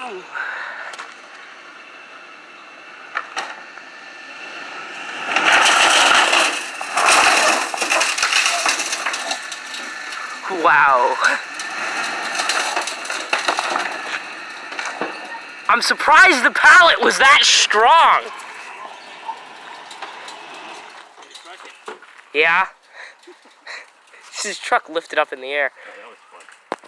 Wow. I'm surprised the pallet was that strong. Yeah. His truck lifted up in the air.